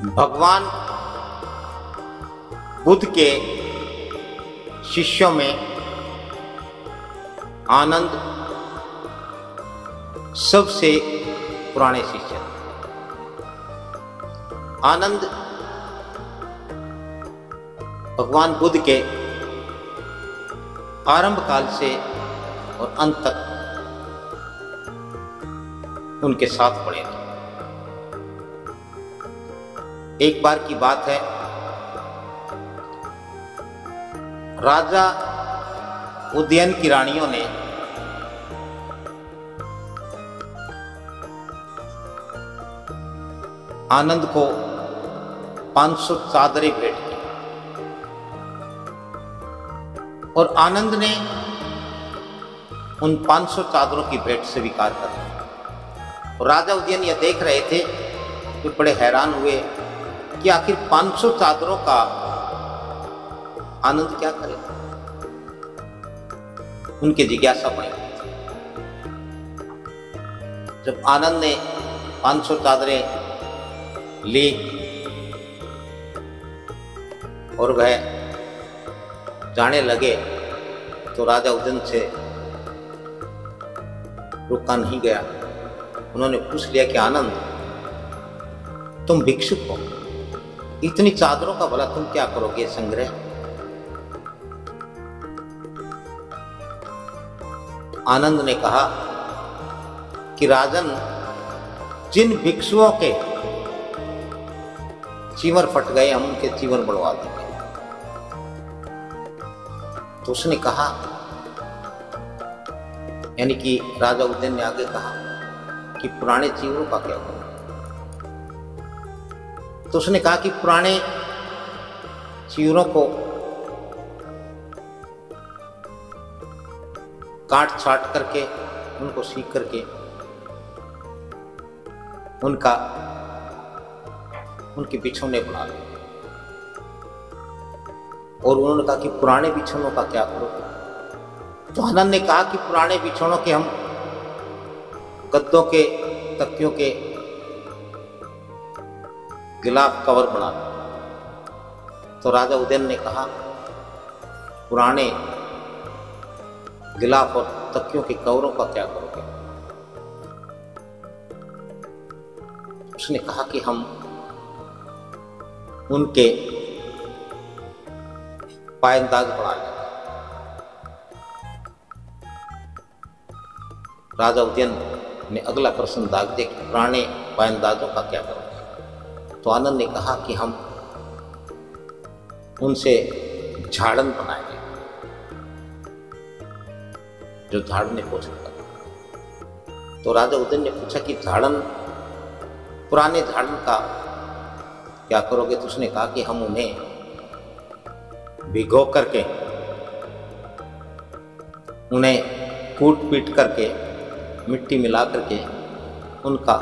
भगवान बुद्ध के शिष्यों में आनंद सबसे पुराने शिष्य। आनंद भगवान बुद्ध के आरंभ काल से और अंत तक उनके साथ पड़े रहे। एक बार की बात है, राजा उदयन की रानियों ने आनंद को 500 चादरें भेंट की और आनंद ने उन 500 चादरों की भेंट स्वीकार कर ली। और राजा उदयन यह देख रहे थे कि बड़े हैरान हुए कि आखिर 500 चादरों का आनंद क्या करेगा। उनकी जिज्ञासा बढ़ी। जब आनंद ने 500 चादरें ली और वह जाने लगे तो राजा उदयन से रुका नहीं गया। उन्होंने पूछ लिया कि आनंद, तुम भिक्षुक हो, इतनी चादरों का भला तुम क्या करोगे संग्रह? आनंद ने कहा कि राजन, जिन भिक्षुओं के चीवर फट गए हम उनके चीवर बढ़वा देंगे। तो उसने कहा, यानी कि राजा उदयन ने आगे कहा कि पुराने चीवरों का क्या करूं? तो उसने कहा कि पुराने चीवरों को काट छाट करके उनको सीख करके उनके बिछौने बना ले। और उन्होंने कहा कि पुराने बिछौनों का क्या करोगे? तो आनंद ने कहा कि पुराने बिछौनों के हम गद्दों के, तकियों के गिलाफ कवर बना लें। तो राजा उदयन ने कहा, पुराने गिलाफ और तकियों के कवरों का क्या करोगे? उसने कहा कि हम उनके पायंदाज बढ़ा लेंगे। राजा उदयन ने अगला प्रश्न दाग दिया कि पुराने पायंदाजों का क्या करोगे? तो आनंद ने कहा कि हम उनसे झाड़न बनाएंगे, जो झाड़ने को सकता। तो राजा उदयन ने पूछा कि झाड़न, पुराने झाड़न का क्या करोगे? तो उसने कहा कि हम उन्हें भिगो करके, उन्हें कूट पीट करके, मिट्टी मिला करके उनका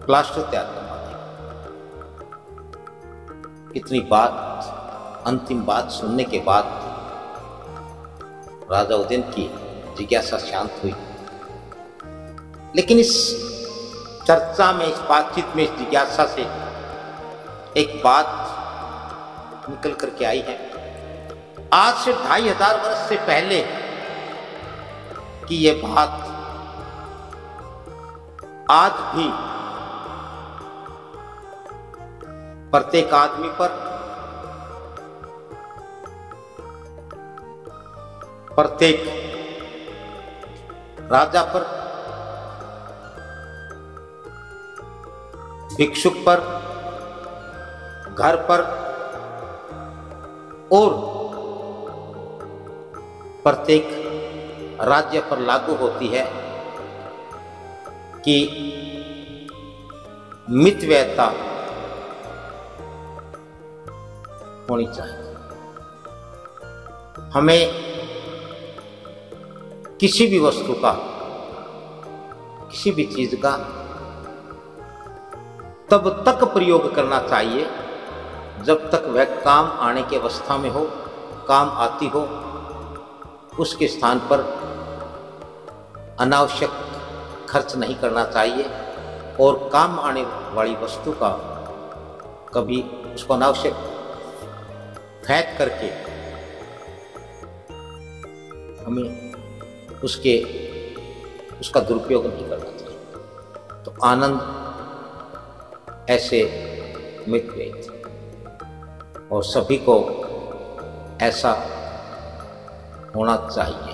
प्लास्टर तैयार करवा देंगे। इतनी बात, अंतिम बात सुनने के बाद राजा उदयन की जिज्ञासा शांत हुई। लेकिन इस चर्चा में, इस बातचीत में, इस जिज्ञासा से एक बात निकल करके आई है। आज से 2500 वर्ष से पहले की ये बात आज भी प्रत्येक आदमी पर, प्रत्येक राजा पर, भिक्षुक पर, घर पर और प्रत्येक राज्य पर लागू होती है कि मितव्ययता होनी चाहिए। हमें किसी भी वस्तु का, किसी भी चीज का तब तक प्रयोग करना चाहिए जब तक वह काम आने की अवस्था में हो, काम आती हो। उसके स्थान पर अनावश्यक खर्च नहीं करना चाहिए और काम आने वाली वस्तु का कभी उसको अनावश्यक फैत करके हमें उसका दुरुपयोग नहीं करना चाहिए। तो आनंद ऐसे मिट गए थे और सभी को ऐसा होना चाहिए।